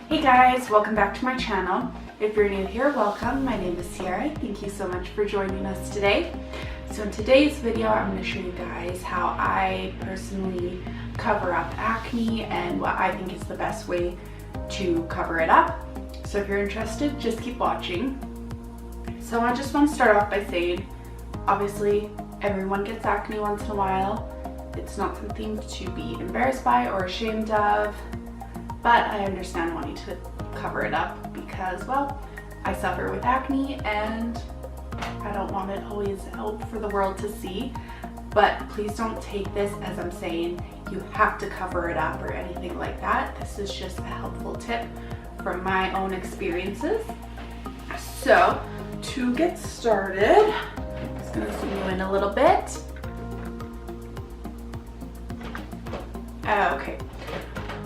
Hey guys, welcome back to my channel. If you're new here, welcome. My name is Sierra. Thank you so much for joining us today. So in today's video, I'm going to show you guys how I personally cover up acne and what I think is the best way to cover it up. So if you're interested, just keep watching. So I just want to start off by saying, obviously, everyone gets acne once in a while. It's not something to be embarrassed by or ashamed of. But I understand wanting to cover it up because, well, I suffer with acne and I don't want it always out for the world to see. But please don't take this as I'm saying you have to cover it up or anything like that. This is just a helpful tip from my own experiences. So to get started, I'm just gonna zoom you in a little bit. Okay.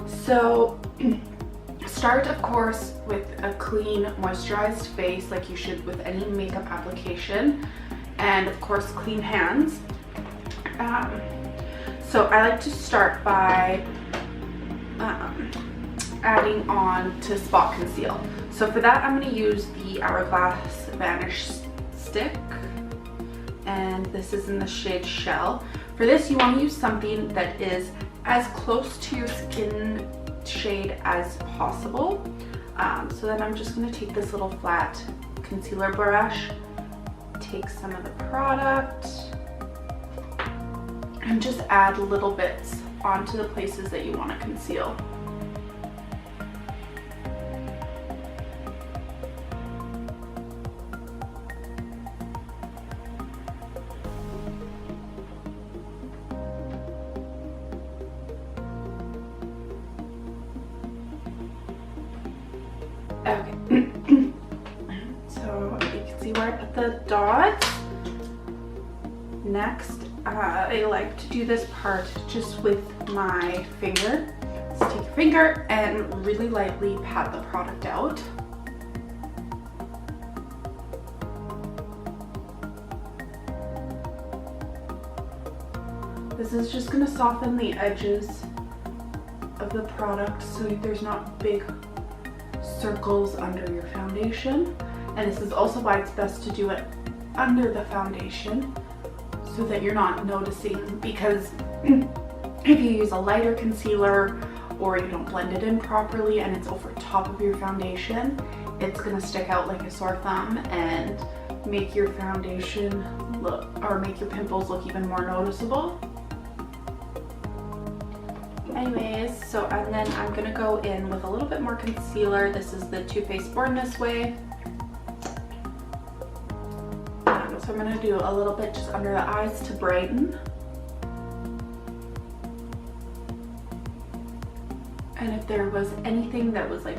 So start, of course, with a clean, moisturized face like you should with any makeup application, and of course clean hands. So I like to start by adding on to spot conceal. So for that I'm going to use the Hourglass Vanish Stick, and this is in the shade Shell. For this you want to use something that is as close to your skin shade as possible. So then I'm just going to take this little flat concealer brush, take some of the product, and just add little bits onto the places that you want to conceal. Okay, so you can see where I put the dots. Next, I like to do this part just with my finger. So take your finger and really lightly pat the product out. This is just going to soften the edges of the product so there's not big circles under your foundation. And this is also why it's best to do it under the foundation so that you're not noticing, because if you use a lighter concealer or you don't blend it in properly and it's over top of your foundation, it's going to stick out like a sore thumb and make your foundation look, or make your pimples look even more noticeable. Anyways, so and then I'm gonna go in with a little bit more concealer. This is the Too Faced Born This Way. So I'm gonna do a little bit just under the eyes to brighten. And if there was anything that was like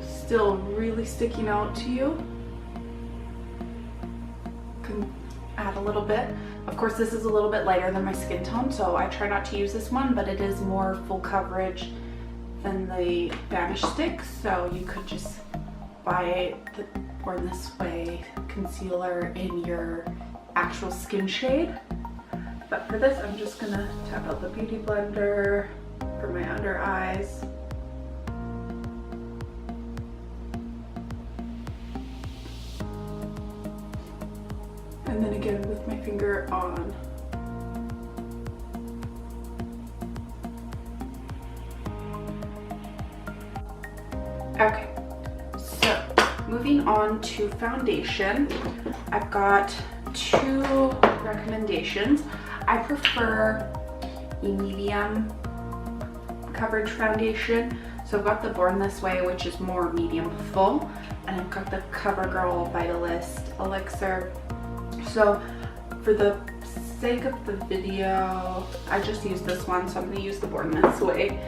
still really sticking out to you, you can add a little bit. Of course, this is a little bit lighter than my skin tone, so I try not to use this one, but it is more full coverage than the Vanish Stick, so you could just buy the Born This Way concealer in your actual skin shade. But for this, I'm just gonna tap out the Beauty Blender for my under eyes. And then again with my finger on. Okay, so moving on to foundation, I've got two recommendations. I prefer a medium coverage foundation. So I've got the Born This Way, which is more medium full, and I've got the CoverGirl Vitalist Elixir. So for the sake of the video, I just used this one, so I'm going to use the Born This Way.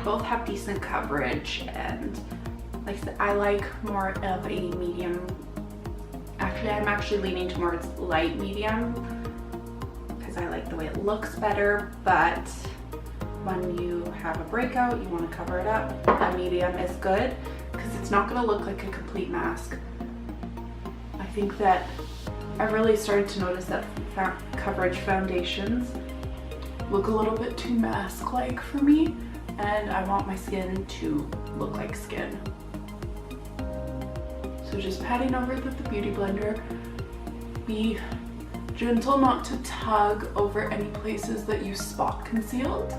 Both have decent coverage, and like I said, I like more of a medium. Actually, I'm actually leaning towards light medium because I like the way it looks better, but when you have a breakout, you want to cover it up, a medium is good because it's not going to look like a complete mask. I think that I've really started to notice that coverage foundations look a little bit too mask-like for me. and I want my skin to look like skin. So just patting over with the Beauty Blender. Be gentle not to tug over any places that you spot concealed.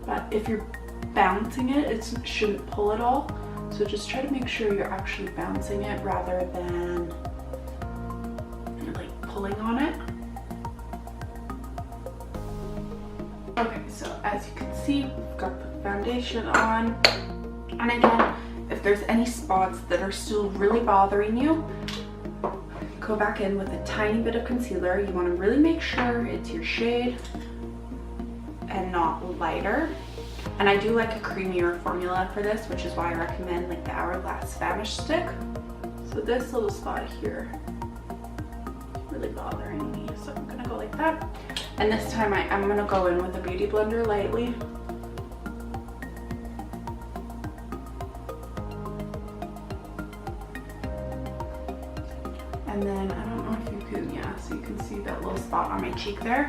But if you're bouncing it, it shouldn't pull at all. So just try to make sure you're actually bouncing it rather than like pulling on it. Okay, so as you can see, we've got the foundation on. And again, if there's any spots that are still really bothering you, go back in with a tiny bit of concealer. You want to really make sure it's your shade and not lighter. And I do like a creamier formula for this, which is why I recommend like the Hourglass Vanish Stick. So this little spot here is really bothering me, so I'm gonna go like that. And this time I'm gonna go in with a Beauty Blender lightly. And then, I don't know if you can, yeah, so you can see that little spot on my cheek there.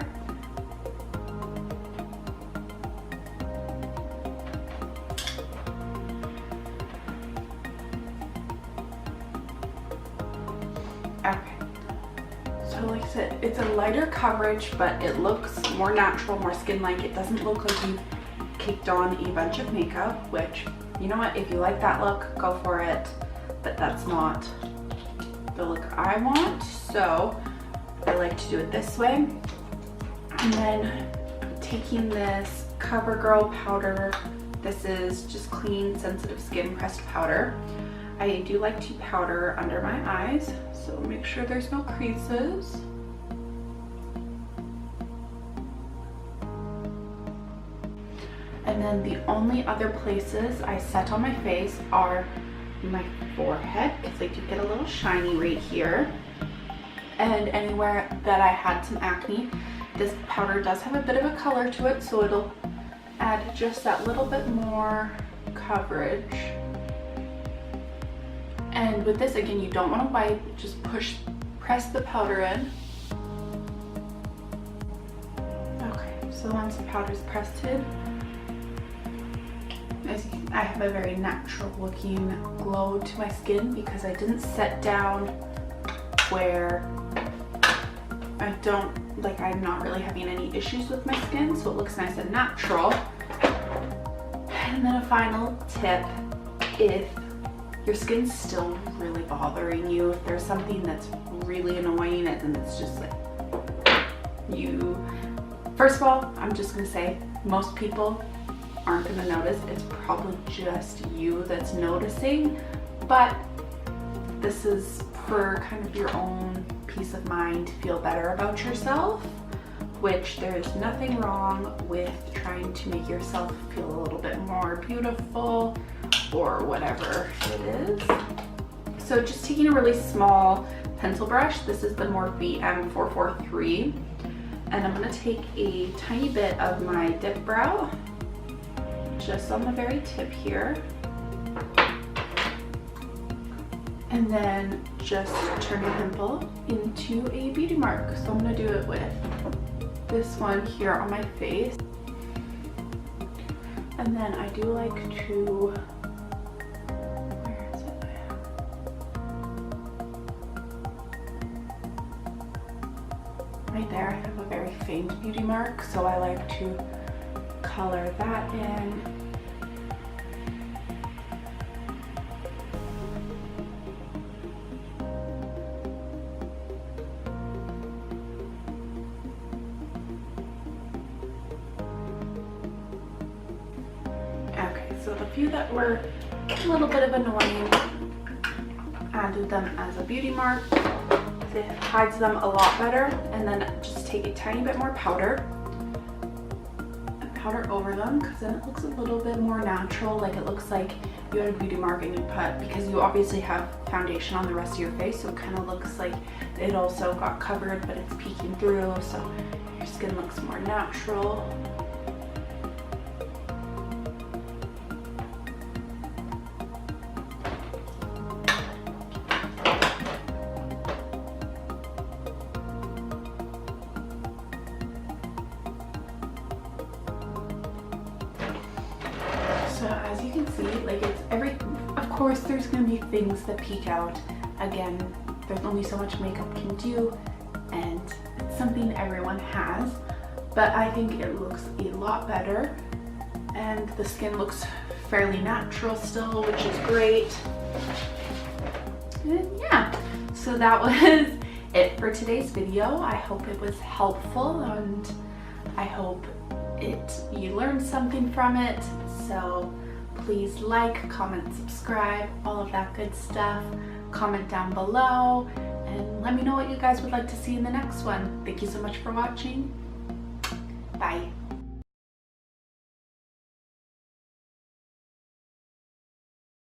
Okay, so like I said, it's a lighter coverage, but it looks more natural, more skin-like. It doesn't look like you've caked on a bunch of makeup, which, you know what, if you like that look, go for it, but that's not the look I want, so I like to do it this way. And then I'm taking this CoverGirl powder. This is just clean, sensitive skin pressed powder. I do like to powder under my eyes, so make sure there's no creases. And then the only other places I set on my face are my forehead, because I do get a little shiny right here, and anywhere that I had some acne. This powder does have a bit of a color to it, so it'll add just that little bit more coverage. And with this, again, you don't want to wipe, just press the powder in. Okay, so once the powder is pressed in, I have a very natural looking glow to my skin because I didn't set down where I'm not really having any issues with my skin, so it looks nice and natural. And then a final tip, if your skin's still really bothering you, if there's something that's really annoying and it's just like first of all, I'm just gonna say most people aren't gonna notice. It's probably just you that's noticing, but this is for kind of your own peace of mind to feel better about yourself, which there's nothing wrong with trying to make yourself feel a little bit more beautiful or whatever it is. So just taking a really small pencil brush, this is the Morphe M443, and I'm gonna take a tiny bit of my dip brow just on the very tip here, and then just turn a pimple into a beauty mark. So I'm gonna do it with this one here on my face, and then I do like to, where is it? Right there, I have a very faint beauty mark, so I like to color that in. Okay, so the few that were a little bit of annoying, added them as a beauty mark. It hides them a lot better. And then just take a tiny bit more powder over them, because then it looks a little bit more natural, like it looks like you had a beauty mark and you put, because you obviously have foundation on the rest of your face, so it kind of looks like it also got covered but it's peeking through, so your skin looks more natural. you can see, like, it's of course there's gonna be things that peek out. Again, there's only so much makeup can do, and it's something everyone has, but I think it looks a lot better, and the skin looks fairly natural still, which is great. And yeah, so that was it for today's video. I hope it was helpful, and I hope you learned something from it. So please like, comment, subscribe, all of that good stuff. Comment down below and let me know what you guys would like to see in the next one. Thank you so much for watching.